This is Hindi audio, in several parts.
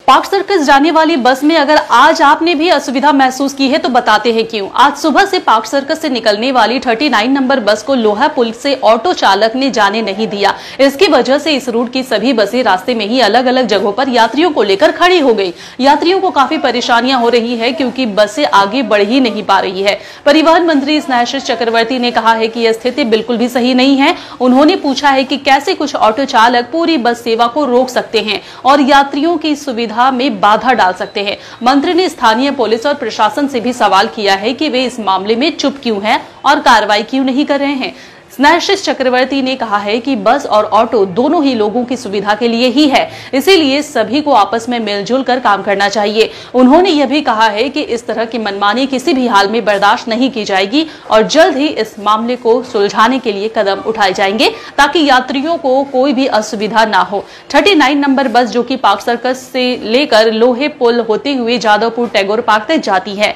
पार्क सर्कस जाने वाली बस में अगर आज आपने भी असुविधा महसूस की है तो बताते हैं क्यों। आज सुबह से पार्क सर्कस से निकलने वाली 39 नंबर बस को लोहा पुल से ऑटो चालक ने जाने नहीं दिया। इसकी वजह से इस रूट की सभी बसें रास्ते में ही अलग अलग जगहों पर यात्रियों को लेकर खड़ी हो गई। यात्रियों को काफी परेशानियां हो रही है क्योंकि बसें आगे बढ़ ही नहीं पा रही है। परिवहन मंत्री स्नेहाशीष चक्रवर्ती ने कहा है कि यह स्थिति बिल्कुल भी सही नहीं है। उन्होंने पूछा है कि कैसे कुछ ऑटो चालक पूरी बस सेवा को रोक सकते हैं और यात्रियों की सुविधा में बाधा डाल सकते हैं। मंत्री ने स्थानीय पुलिस और प्रशासन से भी सवाल किया है कि वे इस मामले में चुप क्यों हैं और कार्रवाई क्यों नहीं कर रहे हैं। स्नेहाशीष चक्रवर्ती ने कहा है कि बस और ऑटो दोनों ही लोगों की सुविधा के लिए ही है, इसीलिए सभी को आपस में मिलजुल कर काम करना चाहिए। उन्होंने यह भी कहा है कि इस तरह की मनमानी किसी भी हाल में बर्दाश्त नहीं की जाएगी और जल्द ही इस मामले को सुलझाने के लिए कदम उठाए जाएंगे ताकि यात्रियों को कोई भी असुविधा ना हो। 39 नंबर बस जो कि पार्क सर्कस से लेकर लोहे पुल होते हुए जादवपुर टैगोर पार्क तक जाती है,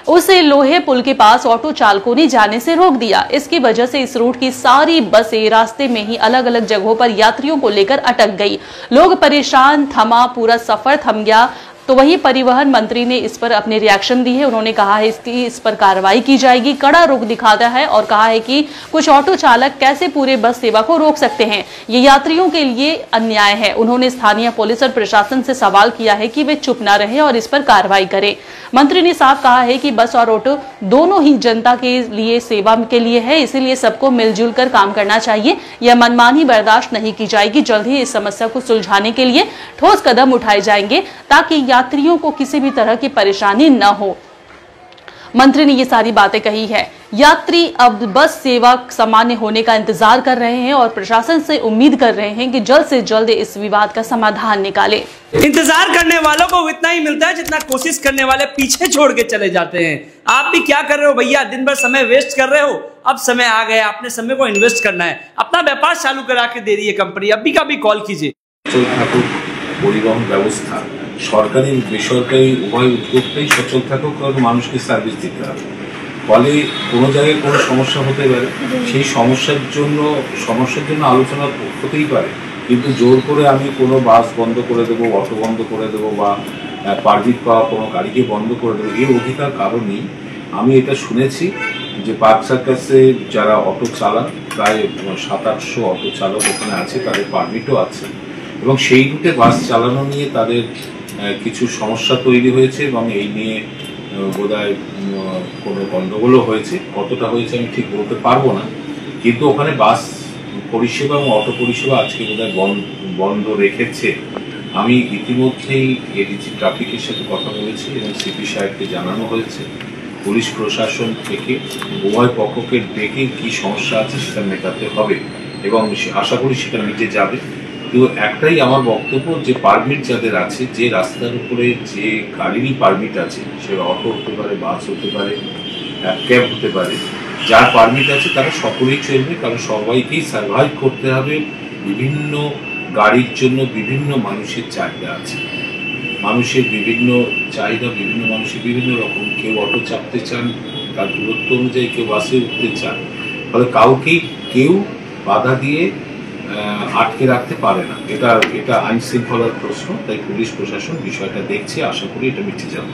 उसे लोहे पुल के पास ऑटो चालकों ने जाने से रोक दिया। इसकी वजह से इस रूट की सारी बसें रास्ते में ही अलग अलग जगहों पर यात्रियों को लेकर अटक गई। लोग परेशान, थमा, पूरा सफर थम गया। तो वहीं परिवहन मंत्री ने इस पर अपने रिएक्शन दी है। उन्होंने कहा है कि इस पर कार्रवाई की जाएगी, कड़ा रुख दिखाता है और कहा है कि कुछ ऑटो चालक कैसे पूरे बस सेवा को रोक सकते हैं, ये यात्रियों के लिए अन्याय है। उन्होंने स्थानीय पुलिस और प्रशासन से सवाल किया है कि वे चुप न रहे और इस पर कार्रवाई करें। मंत्री ने साफ कहा है कि बस और ऑटो दोनों ही जनता के लिए सेवा के लिए है, इसीलिए सबको मिलजुल कर काम करना चाहिए। यह मनमानी बर्दाश्त नहीं की जाएगी। जल्द ही इस समस्या को सुलझाने के लिए ठोस कदम उठाए जाएंगे ताकि यात्रियों को किसी भी तरह की परेशानी न हो। मंत्री ने ये सारी बातें कही है। यात्री अब बस सेवा सामान्य होने का इंतजार कर रहे हैं और प्रशासन से उम्मीद कर रहे हैं कि जल्द से जल्द इस विवाद का समाधान निकाले। इंतजार करने वालों को उतना ही मिलता है जितना कोशिश करने वाले पीछे छोड़ के चले जाते हैं। आप भी क्या कर रहे हो भैया? दिन भर समय वेस्ट कर रहे हो। अब समय आ गया, अपने समय को इन्वेस्ट करना है, अपना व्यापार चालू करा के दे रही है कंपनी। अभी का भी कॉल कीजिए। পরিবহন ব্যবস্থা সরকারি বেসরকারি উভয় উদ্যোগটাই সচল থাকুক কারণ মানুষকে সার্ভিস দিতে হবে। ফলে কোনো জায়গায় কোনো সমস্যা হতে পারে, সেই সমস্যার জন্য আলোচনা হতেই পারে, কিন্তু জোর করে আমি কোনো বাস বন্ধ করে দেবো, অটো বন্ধ করে দেবো বা পারমিট পাওয়া কোনো গাড়িকে বন্ধ করে দেবো এর অধিকার কারণ নেই। আমি এটা শুনেছি যে পার্ক সার্কাসে যারা অটো চালান প্রায় 700-800 অটো চালক ওখানে আছে, তাদের পারমিটও আছে এবং সেই রুটে বাস চালানো নিয়ে তাদের কিছু সমস্যা তৈরি হয়েছে এবং এই নিয়ে বোধহয় কোনো গণ্ডগোলও হয়েছে। কতটা হয়েছে আমি ঠিক বলতে পারবো না, কিন্তু ওখানে বাস পরিষেবা এবং অটো পরিষেবা আজকে বোধহয় বন্ধ রেখেছে। আমি ইতিমধ্যেই এডিজি ট্রাফিকের সাথে কথা বলেছি এবং সিপি সাহেবকে জানানো হয়েছে। পুলিশ প্রশাসন থেকে উভয় পক্ষকে ডেকে কি সমস্যা আছে সেটা মেটাতে হবে এবং আশা করি সেটা মিটে যাবে। কিন্তু একটাই আমার বক্তব্য যে পারমিট যাদের আছে, যে রাস্তার উপরে যে গাড়িরই পারমিট আছে, সে অটো হতে পারে, বাস হতে পারে, ক্যাব হতে পারে, যার পারমিট আছে তারা সকলেই চলবে, কারণ সবাইকেই সার্ভাইভ করতে হবে। বিভিন্ন গাড়ির জন্য বিভিন্ন মানুষের চাহিদা আছে, মানুষের বিভিন্ন চাহিদা, বিভিন্ন মানুষের বিভিন্ন রকম। কেউ অটো চাপতে চান, তার দূরত্ব অনুযায়ী কেউ বাসে উঠতে চান, ফলে কাউকেই কেউ বাধা দিয়ে আটকে রাখতে পারে না। এটা আইন শৃঙ্খলার প্রশ্ন, তাই পুলিশ প্রশাসন বিষয়টা দেখছে, আশা করি এটা মিটে যাবে।